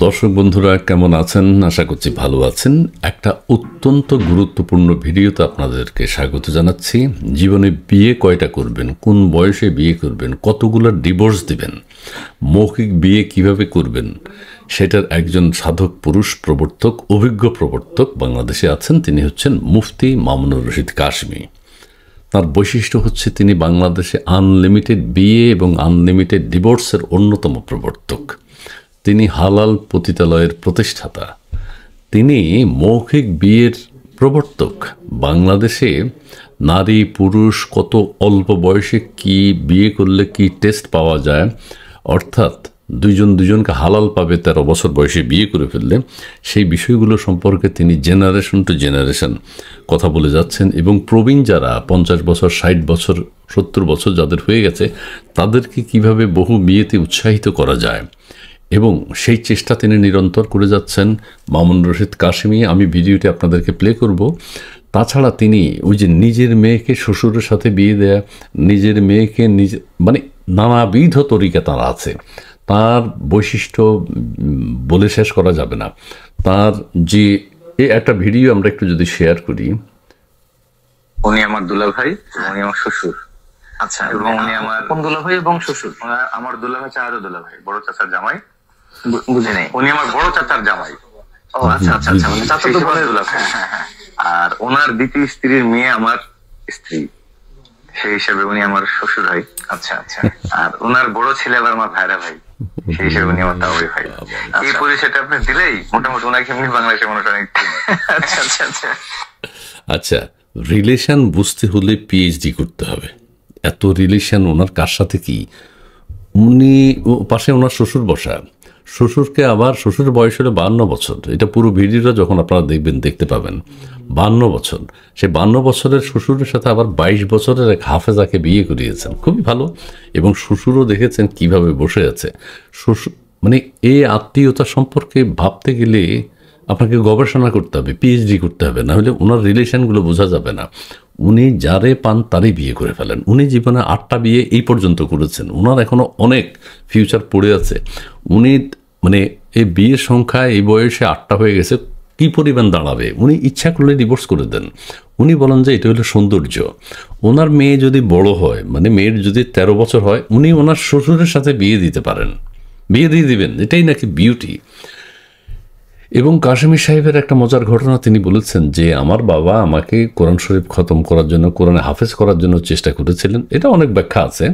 দর্শক বন্ধুরা কেমন আছেন? আশা করছি ভালো আছেন। একটা অত্যন্ত গুরুত্বপূর্ণ ভিডিওতে আপনাদেরকে স্বাগত জানাচ্ছি। জীবনে বিয়ে কয়টা করবেন, কোন বয়সে বিয়ে করবেন, কতগুলো ডিভোর্স দিবেন, মৌখিক বিয়ে কিভাবে করবেন, সেটার একজন সাধক পুরুষ প্রবর্তক, অভিজ্ঞ প্রবর্তক বাংলাদেশে আছেন। তিনি হচ্ছেন মুফতি মামুনুর রশিদ কাশমি। তার বৈশিষ্ট্য হচ্ছে তিনি বাংলাদেশে আনলিমিটেড বিয়ে এবং আনলিমিটেড ডিভোর্সের অন্যতম প্রবর্তক। তিনি হালাল পতিতালয়ের প্রতিষ্ঠাতা। তিনি মৌখিক বিয়ের প্রবর্তক। বাংলাদেশে নারী পুরুষ কত অল্প বয়সে কি বিয়ে করলে কি টেস্ট পাওয়া যায়, অর্থাৎ দুজনকে হালাল পাবে 13 বছর বয়সে বিয়ে করে ফেললে, সেই বিষয়গুলো সম্পর্কে তিনি জেনারেশন টু জেনারেশন কথা বলে যাচ্ছেন। এবং প্রবীণ যারা 50 বছর 60 বছর 70 বছর যাদের হয়ে গেছে, তাদেরকে কিভাবে বহু বিয়েতে উৎসাহিত করা যায় এবং সেই চেষ্টা তিনি নিরন্তর করে যাচ্ছেন মামুনুর রশিদ কাশমি। আমি ভিডিওটি আপনাদেরকে প্লে করব। তাছাড়া তিনি ওই যে নিজের মেয়েকে শ্বশুরের সাথে বিয়ে দেয়া, নিজের মেয়েকে মানে নানাবিধ তরিকা তার আছে। তার বৈশিষ্ট্য বলে শেষ করা যাবে না। তার যে একটা ভিডিও আমরা একটু যদি শেয়ার করি। উনি আমার দুলাভাই, উনি আমার শ্বশুর। আচ্ছা, এবং উনি আমার কোন দুলাভাই এবং শ্বশুর? আমার দুলাভাই চাচার দুলাভাই, বড় চাচার জামাই। বুঝে নেই। উনি আমার বড় চাচার জামাই। ও আচ্ছা আচ্ছা আচ্ছা, মানে চাচা তো বলে দুলাভাই। আর ওনার দ্বিতীয় স্ত্রীর মেয়ে আমার স্ত্রী, সেই হিসেবে উনি আমার শ্বশুর হয়। আচ্ছা আচ্ছা। আর ওনার বড় ছেলে আবার আমার ভাইরা ভাই, সেই হিসেবে উনি আমার তাওই ভাই। এই পরিচয়টা আপনি দিলেই মোটামুটি ওনাকে এমনি বাংলাদেশের মানুষ অনেক আচ্ছা আচ্ছা আচ্ছা আচ্ছা, রিলেশন বুঝতে হলে পিএইচডি করতে হবে। এত রিলেশন ওনার কার সাথে কি? উনি পাশে ওনার শ্বশুর বসা, শ্বশুরকে আবার শ্বশুরের বয়স হলো 52 বছর। এটা পুরো ভিডিওটা যখন আপনারা দেখবেন দেখতে পাবেন। 52 বছর, সে 52 বছরের শ্বশুরের সাথে আবার 22 বছরের এক হাফেজাকে বিয়ে করিয়েছেন। খুবই ভালো। এবং শ্বশুরও দেখেছেন কিভাবে বসে আছে। শ্বশুর মানে এই আত্মীয়তা সম্পর্কে ভাবতে গেলে আপনাকে গবেষণা করতে হবে, পিএইচডি করতে হবে, না হলে ওনার রিলেশনগুলো বোঝা যাবে না। উনি যারে পান তারই বিয়ে করে ফেলেন। উনি জীবনে 8টা বিয়ে এই পর্যন্ত করেছেন। ওনার এখনও অনেক ফিউচার পড়ে আছে। উনি মানে এই বিয়ের সংখ্যা এই বয়সে 8টা হয়ে গেছে, কী পরিমাণ দাঁড়াবে? উনি ইচ্ছা করলে ডিভোর্স করে দেন। উনি বলেন যে এটা হলো সৌন্দর্য। ওনার মেয়ে যদি বড় হয়, মানে মেয়ের যদি 13 বছর হয়, উনি ওনার শ্বশুরের সাথে বিয়ে দিতে পারেন, বিয়ে দিয়ে দিবেন। এটাই নাকি বিউটি। এবং কাশমি সাহেবের একটা মজার ঘটনা তিনি বলেছেন যে আমার বাবা আমাকে কোরআন শরীফ খতম করার জন্য, কোরআনে হাফেজ করার জন্য চেষ্টা করেছিলেন। এটা অনেক ব্যাখ্যা আছে।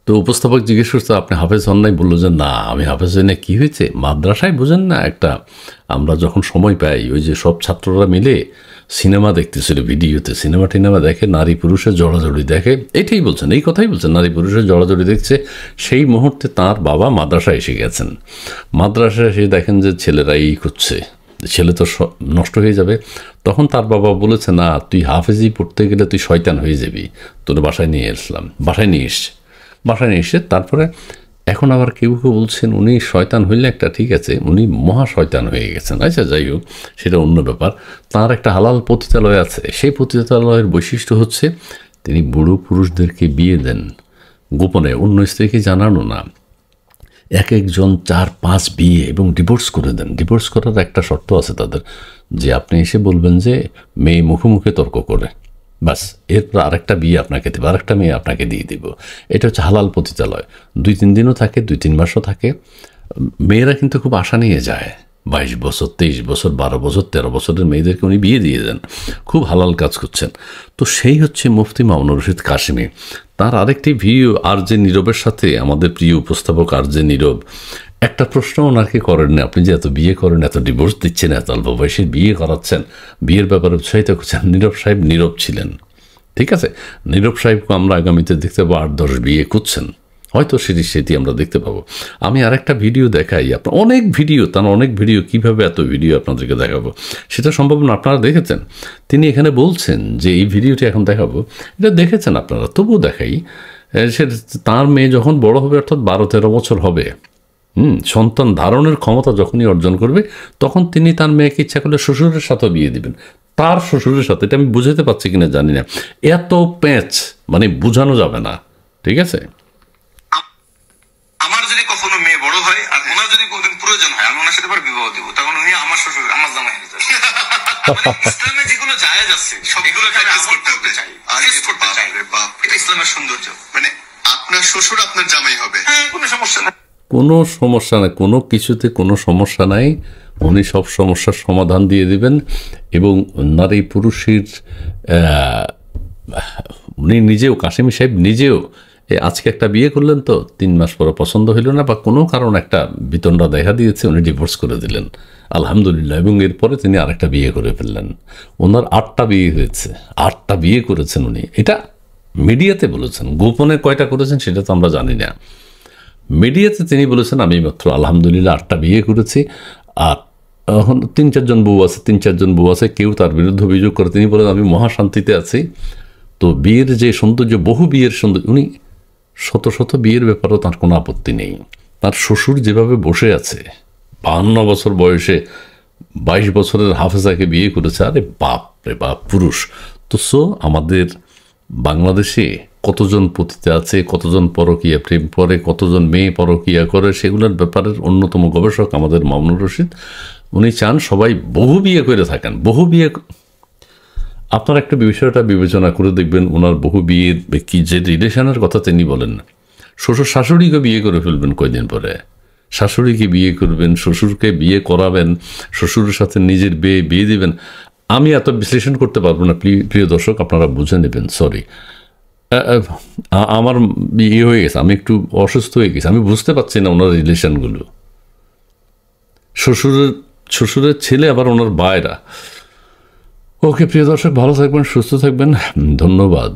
তো উপস্থাপক জিজ্ঞেস করছে আপনি হাফেজ হন নাই? বললো যে না, আমি হাফেজ হই না। কী হয়েছে? মাদ্রাসায় বোঝেন না, একটা আমরা যখন সময় পাই ওই যে সব ছাত্ররা মিলে সিনেমা দেখতেছিল, ভিডিওতে সিনেমা দেখে, নারী পুরুষের জড়াজড়ি দেখে। এটাই বলছেন, এই কথাই বলছেন, নারী পুরুষের জড়াজড়ি দেখছে। সেই মুহূর্তে তার বাবা মাদ্রাসায় এসে গেছেন। মাদ্রাসায় এসে দেখেন যে ছেলেরা এই করছে, ছেলে তো নষ্ট হয়ে যাবে। তখন তার বাবা বলেছে না, তুই হাফেজি পড়তে গেলে তুই শয়তান হয়ে যাবি, তোর বাসায় নিয়ে এসলাম। বাসায় নিয়ে এসে তারপরে এখন আবার কেউ বলছেন উনি শয়তান হইলে একটা ঠিক আছে, উনি মহা শয়তান হয়ে গেছেন। আচ্ছা, যাই হোক, সেটা অন্য ব্যাপার। তার একটা হালাল পতিতালয় আছে। সেই পতিতালয়ের বৈশিষ্ট্য হচ্ছে তিনি বুড়ো পুরুষদেরকে বিয়ে দেন গোপনে, অন্য স্ত্রীকে জানানো না। একজন 4-5 বিয়ে এবং ডিভোর্স করে দেন। ডিভোর্স করার একটা শর্ত আছে তাদের, যে আপনি এসে বলবেন যে মেয়ে মুখে মুখে তর্ক করে, বাস, এরপর আরেকটা বিয়ে আপনাকে দেবো, আরেকটা মেয়ে আপনাকে দিয়ে দিব। এটা হচ্ছে হালাল পতিতালয়। 2-3 দিনও থাকে, 2-3 মাসও থাকে। মেয়েরা কিন্তু খুব আশা নিয়ে যায়। 22 বছর, 23 বছর, 12 বছর, 13 বছরের মেয়েদেরকে উনি বিয়ে দিয়ে দেন। খুব হালাল কাজ করছেন। তো সেই হচ্ছে মুফতি মামুনুর রশিদ কাশমি। তার আরেকটি ভিডিও আর যে নীরবের সাথে, আমাদের প্রিয় উপস্থাপক আর যে নীরব একটা প্রশ্ন ওনাকে করেন না, আপনি যে এত বিয়ে করেন, এত ডিভোর্স দিচ্ছেন, এত অল্প বয়সে বিয়ে করাচ্ছেন, বিয়ের ব্যাপারে উৎসাহিত করছেন। নীরব সাহেব নীরব ছিলেন, ঠিক আছে। নীরব সাহেবকে আমরা আগামীতে দেখতে পাবো 8-10 বিয়ে করছেন, হয়তো সেটি আমরা দেখতে পাবো। আমি আরেকটা ভিডিও দেখাই, আপনার অনেক ভিডিও, কীভাবে এত ভিডিও আপনাদেরকে দেখাবো সেটা সম্ভব না। আপনারা দেখেছেন, তিনি এখানে বলছেন যে এই ভিডিওটি এখন দেখাবো, এটা দেখেছেন আপনারা, তবুও দেখাই। সে তার মেয়ে যখন বড় হবে, অর্থাৎ 12-13 বছর হবে, সন্তান ধারণের ক্ষমতা যখনই অর্জন করবে, তখন তিনি তার মেয়েকে ইচ্ছা করলে শ্বশুরের সাথে বিয়ে দিবেন। তার শ্বশুরের সাথে, এটা আমি বুঝাতে পারছি কিনা জানি না, এত প্যাঁচ মানে বোঝানো যাবে না, ঠিক আছে। আমার যদি কখনো মেয়ে বড় হয় আর ওনার যদি কোনোদিন পুরো ওনার সাথে পর বিবাহ দেবো, তখন উনি আমার শ্বশুর, আমার জামাই হয়ে যাবে। মানে ইসলামে যেগুলো জায়েজ আছে এগুলোকে আমি আমল করতে চাই, আদেশ করতে চাই। এটা ইসলামের সৌন্দর্য। মানে আপনার শ্বশুর আপনার জামাই হবে? হ্যাঁ, কোনো সমস্যা নেই। কোনো সমস্যা নাই, কোনো কিছুতে কোনো সমস্যা নাই। উনি সব সমস্যার সমাধান দিয়ে দিবেন। এবং নারী পুরুষের উনি নিজেও, কাসেমি সাহেব নিজেও আজকে একটা বিয়ে করলেন, তো 3 মাস পরে পছন্দ হইল না বা কোনো কারণ একটা বিতণ্ডা দেখা দিয়েছে, উনি ডিভোর্স করে দিলেন আলহামদুলিল্লাহ। এবং এরপরে তিনি আরেকটা বিয়ে করে ফেললেন। ওনার 8টা বিয়ে হয়েছে, 8টা বিয়ে করেছেন উনি। এটা মিডিয়াতে বলেছেন, গোপনে কয়টা করেছেন সেটা তো আমরা জানি না। মিডিয়াতে তিনি বলেছেন আমি মাত্র আলহামদুলিল্লাহ 8টা বিয়ে করেছি। আর এখন 3-4 জন বউ আছে, 3-4 জন বউ আছে, কেউ তার বিরুদ্ধে অভিযোগ করে। তিনি বলেন আমি মহাশান্তিতে আছি। তো বিয়ের যে সৌন্দর্য, বহু বিয়ের সৌন্দর্য, উনি শত শত বিয়ের ব্যাপারেও তার কোনো আপত্তি নেই। তার শ্বশুর যেভাবে বসে আছে, 52 বছর বয়সে 22 বছরের হাফেজাকে বিয়ে করেছে। আরে বাপ রে বাপ, পুরুষ তো। আমাদের বাংলাদেশে কতজন পতিতা আছে, কতজন পরকীয়া প্রেম করে, কতজন মেয়ে পরকীয়া করে, সেগুলোর ব্যাপারের অন্যতম গবেষক আমাদের মামুনুর রশিদ। উনি চান সবাই বহু বিয়ে করে থাকেন, বহু বিয়ে। আপনার একটা বিষয়টা বিবেচনা করে দেখবেন, ওনার বহু বিয়ের কি যে রিলেশনের কথা তিনি বলেন, শ্বশুর শাশুড়িকে বিয়ে করে ফেলবেন কয়দিন পরে, শাশুড়িকে বিয়ে করবেন, শ্বশুরকে বিয়ে করাবেন, শ্বশুরের সাথে নিজের বিয়ে দিবেন। আমি এত বিশ্লেষণ করতে পারবো না, প্রিয় দর্শক, আপনারা বুঝে নেবেন। সরি, আমার ইয়ে হয়ে গেছে, আমি একটু অসুস্থ হয়ে গেছি, আমি বুঝতে পারছি না ওনার রিলেশনগুলো। শ্বশুরের ছেলে আবার ওনার ভাইরা। ওকে প্রিয় দর্শক, ভালো থাকবেন, সুস্থ থাকবেন, ধন্যবাদ।